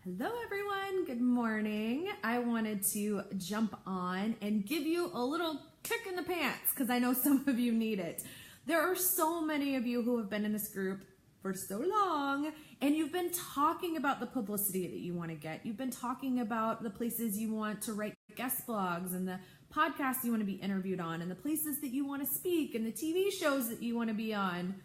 Hello everyone, good morning. I wanted to jump on and give you a little kick in the pants because I know some of you need it. There are so many of you who have been in this group for so long and you've been talking about the publicity that you want to get. You've been talking about the places you want to write guest blogs and the podcasts you want to be interviewed on and the places that you want to speak and the TV shows that you want to be on.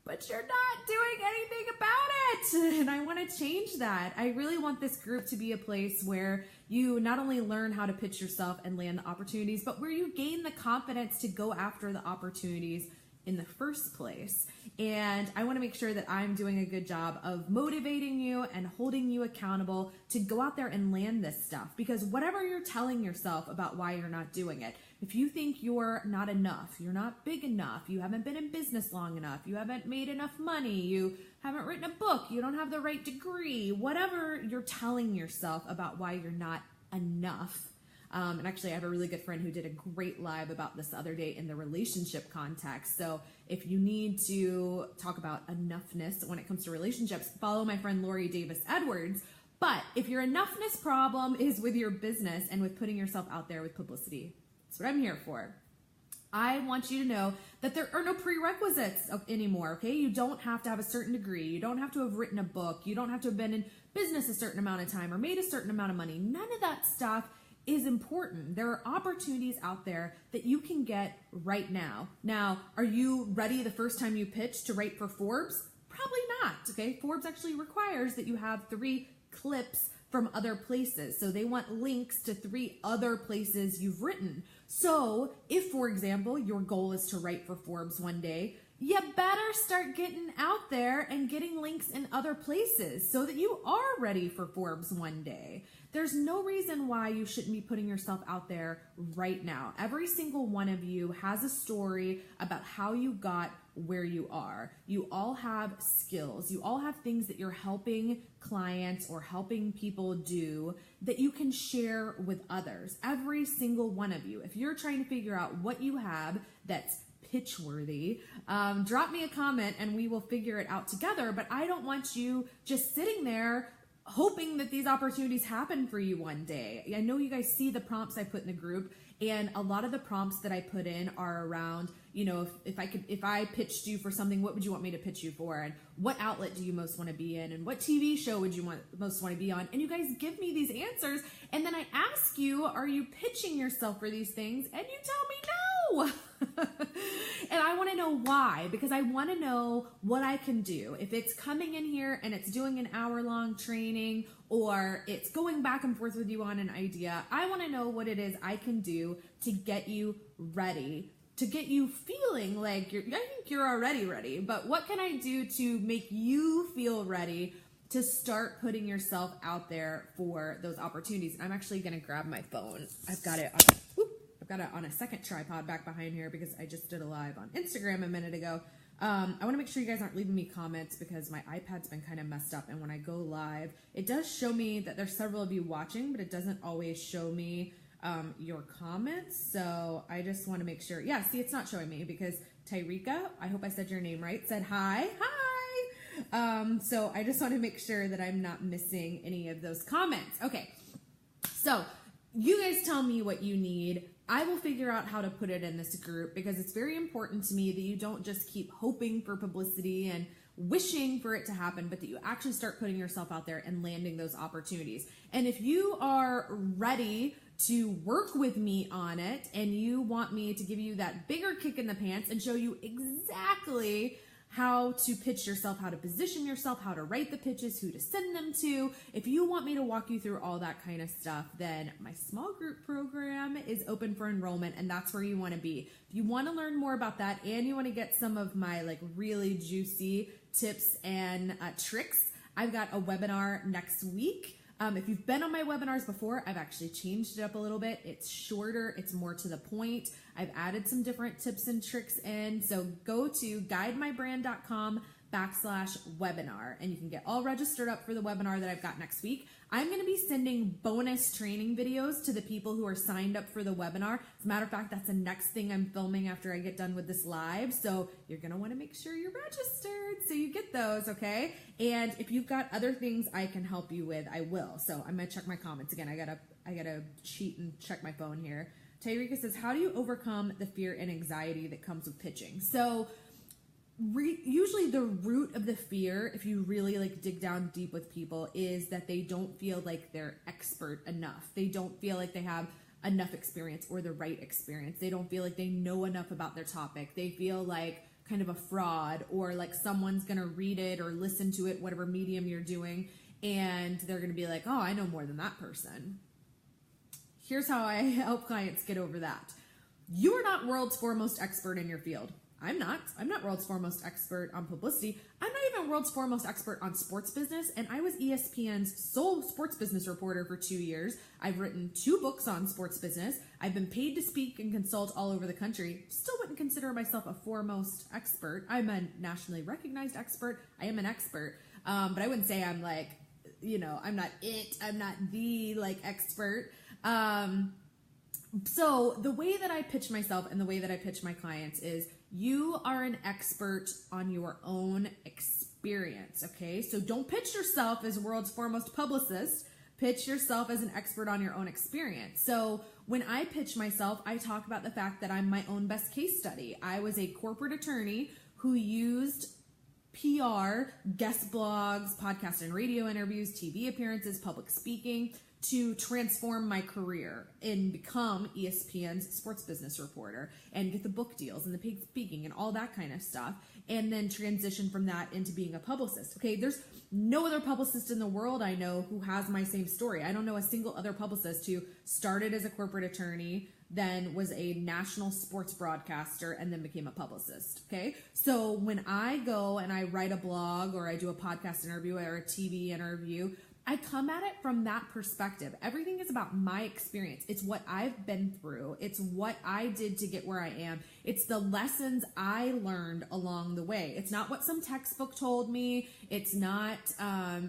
But you're not doing anything about it. And I want to change that. I really want this group to be a place where you not only learn how to pitch yourself and land the opportunities, but where you gain the confidence to go after the opportunities in the first place. And I want to make sure that I'm doing a good job of motivating you and holding you accountable to go out there and land this stuff. Because whatever you're telling yourself about why you're not doing it, if you think you're not enough, you're not big enough, you haven't been in business long enough, you haven't made enough money, you haven't written a book, you don't have the right degree, whatever you're telling yourself about why you're not enough. And actually, I have a really good friend who did a great live about this the other day in the relationship context. So if you need to talk about enoughness when it comes to relationships, follow my friend Lori Davis Edwards. But if your enoughness problem is with your business and with putting yourself out there with publicity, that's what I'm here for. I want you to know that there are no prerequisites anymore, okay? You don't have to have a certain degree. You don't have to have written a book. You don't have to have been in business a certain amount of time or made a certain amount of money. None of that stuff is important. There are opportunities out there that you can get right now. Now, are you ready the first time you pitch to write for Forbes? Probably not, okay? Forbes actually requires that you have 3 clips from other places. So they want links to 3 other places you've written. So if, for example, your goal is to write for Forbes one day, you better start getting out there and getting links in other places so that you are ready for Forbes one day. There's no reason why you shouldn't be putting yourself out there right now. Every single one of you has a story about how you got where you are. You all have skills. You all have things that you're helping clients or helping people do that you can share with others. Every single one of you. If you're trying to figure out what you have that's pitch worthy, drop me a comment and we will figure it out together. But I don't want you just sitting there hoping that these opportunities happen for you one day. I know you guys see the prompts I put in the group, and a lot of the prompts that I put in are around, you know, if I pitched you for something, what would you want me to pitch you for? And what outlet do you most want to be in? And what TV show would you most want to be on? And you guys give me these answers, and then I ask you, are you pitching yourself for these things? And you tell me no. And I want to know why, because I want to know what I can do. If it's coming in here and it's doing an hour-long training, or it's going back and forth with you on an idea, I want to know what it is I can do to get you ready, to get you feeling like I think you're already ready, but what can I do to make you feel ready to start putting yourself out there for those opportunities? I'm actually going to grab my phone. I've got it on a second tripod back behind here because I just did a live on Instagram a minute ago. I want to make sure you guys aren't leaving me comments because my iPad's been kind of messed up, and when I go live, it does show me that there's several of you watching, but it doesn't always show me your comments. So I just want to make sure. Yeah, see, it's not showing me because Tyrika, I hope I said your name right, said hi. So I just want to make sure that I'm not missing any of those comments. Okay, so you guys tell me what you need. I will figure out how to put it in this group because it's very important to me that you don't just keep hoping for publicity and wishing for it to happen, but that you actually start putting yourself out there and landing those opportunities. And if you are ready to work with me on it and you want me to give you that bigger kick in the pants and show you exactly how to pitch yourself, how to position yourself, how to write the pitches, who to send them to. If you want me to walk you through all that kind of stuff, then my small group program is open for enrollment, and that's where you want to be. If you want to learn more about that and you want to get some of my really juicy tips and tricks, I've got a webinar next week. If you've been on my webinars before, I've actually changed it up a little bit. It's shorter, it's more to the point. I've added some different tips and tricks in. So go to guidemybrand.com /webinar. And you can get all registered up for the webinar that I've got next week. I'm going to be sending bonus training videos to the people who are signed up for the webinar. As a matter of fact, that's the next thing I'm filming after I get done with this live. So you're going to want to make sure you're registered so you get those, okay? And if you've got other things I can help you with, I will. So I'm going to check my comments again. I gotta cheat and check my phone here. Tyrika says, how do you overcome the fear and anxiety that comes with pitching? So usually the root of the fear, if you really like dig down deep with people, is that they don't feel like they're expert enough. They don't feel like they have enough experience or the right experience. They don't feel like they know enough about their topic. They feel like kind of a fraud, or like someone's gonna read it or listen to it, whatever medium you're doing, and they're gonna be like, oh, I know more than that person. Here's how I help clients get over that. You're not world's foremost expert in your field. I'm not world's foremost expert on publicity. I'm not even world's foremost expert on sports business. And I was ESPN's sole sports business reporter for 2 years. I've written 2 books on sports business. I've been paid to speak and consult all over the country. Still wouldn't consider myself a foremost expert. I'm a nationally recognized expert. I am an expert. But I wouldn't say I'm like, I'm not I'm not the like expert. So the way that I pitch myself and the way that I pitch my clients is, you are an expert on your own experience, okay? So don't pitch yourself as world's foremost publicist. Pitch yourself as an expert on your own experience. So when I pitch myself, I talk about the fact that I'm my own best case study. I was a corporate attorney who used PR, guest blogs, podcast and radio interviews, TV appearances, public speaking to transform my career and become ESPN's sports business reporter and get the book deals and the paid speaking and all that kind of stuff, and then transition from that into being a publicist. Okay, there's no other publicist in the world I know who has my same story. I don't know a single other publicist who started as a corporate attorney, then was a national sports broadcaster, and then became a publicist. Okay, so when I go and I write a blog or I do a podcast interview or a TV interview, I come at it from that perspective. Everything is about my experience. It's what I've been through. It's what I did to get where I am. It's the lessons I learned along the way. It's not what some textbook told me. It's not, I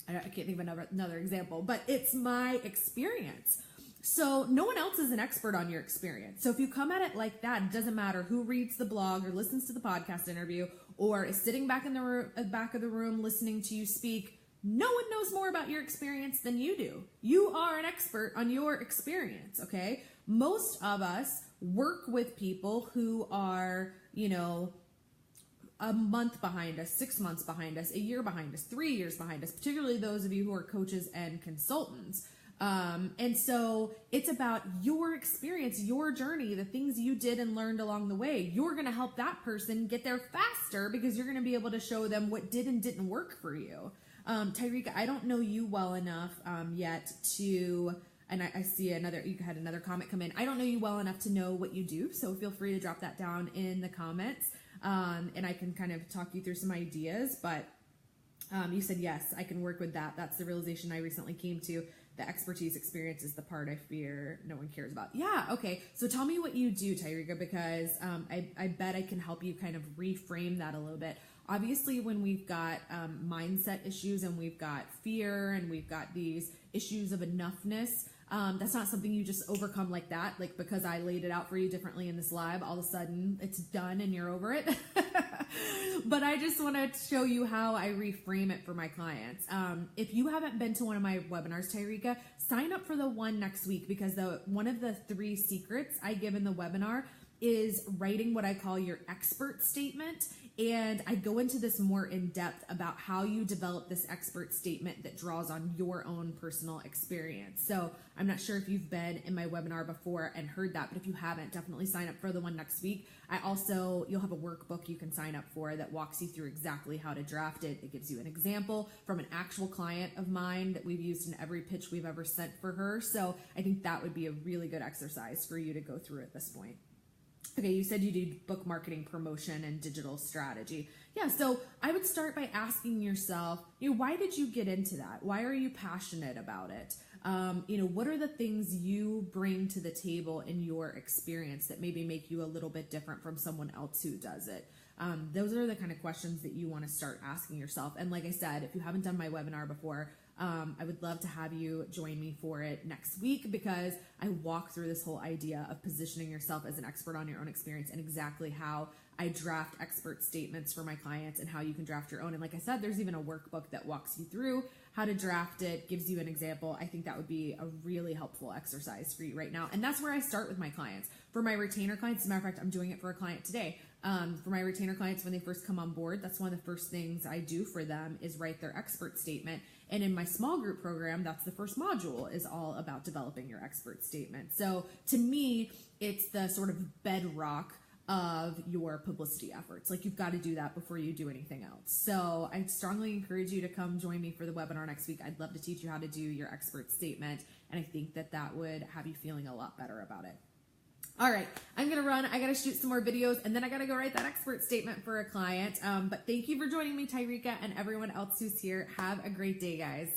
can't think of another example, but it's my experience. So no one else is an expert on your experience. So if you come at it like that, it doesn't matter who reads the blog or listens to the podcast interview or is sitting back in the back of the room listening to you speak. No one knows more about your experience than you do. You are an expert on your experience, okay? Most of us work with people who are, a month behind us, 6 months behind us, a year behind us, 3 years behind us, particularly those of you who are coaches and consultants. And so it's about your experience, your journey, the things you did and learned along the way. You're going to help that person get there faster because you're going to be able to show them what did and didn't work for you. Tyrika, I don't know you well enough yet to, and I see you had another comment come in. I don't know you well enough to know what you do, so feel free to drop that down in the comments, and I can kind of talk you through some ideas. But you said, yes, I can work with that. That's the realization I recently came to. The expertise experience is the part I fear no one cares about. Yeah, okay. So tell me what you do, Tyrika, because I bet I can help you kind of reframe that a little bit. Obviously, when we've got mindset issues and we've got fear and we've got these issues of enoughness, that's not something you just overcome like that. Like because I laid it out for you differently in this live, all of a sudden it's done and you're over it. But I just want to show you how I reframe it for my clients. If you haven't been to one of my webinars, Tyrika, sign up for the one next week, because one of the 3 secrets I give in the webinar is writing what I call your expert statement. And I go into this more in depth about how you develop this expert statement that draws on your own personal experience. So I'm not sure if you've been in my webinar before and heard that, but if you haven't, definitely sign up for the one next week. You'll have a workbook you can sign up for that walks you through exactly how to draft it. It gives you an example from an actual client of mine that we've used in every pitch we've ever sent for her. So I think that would be a really good exercise for you to go through at this point. Okay, you said you do book marketing, promotion, and digital strategy. Yeah, so I would start by asking yourself, why did you get into that? Why are you passionate about it? What are the things you bring to the table in your experience that maybe make you a little bit different from someone else who does it? Those are the kind of questions that you want to start asking yourself. And like I said, if you haven't done my webinar before, I would love to have you join me for it next week, because I walk through this whole idea of positioning yourself as an expert on your own experience and exactly how I draft expert statements for my clients and how you can draft your own. And like I said, there's even a workbook that walks you through how to draft it, gives you an example. I think that would be a really helpful exercise for you right now. And that's where I start with my clients. For my retainer clients, as a matter of fact, I'm doing it for a client today. For my retainer clients, when they first come on board, that's one of the first things I do for them is write their expert statement. And in my small group program, that's the first module, is all about developing your expert statement. So to me, it's the sort of bedrock of your publicity efforts. Like, you've got to do that before you do anything else. So I strongly encourage you to come join me for the webinar next week. I'd love to teach you how to do your expert statement. And I think that that would have you feeling a lot better about it. All right, I'm going to run. I got to shoot some more videos, and then I got to go write that expert statement for a client. But thank you for joining me, Tyreka, and everyone else who's here. Have a great day, guys.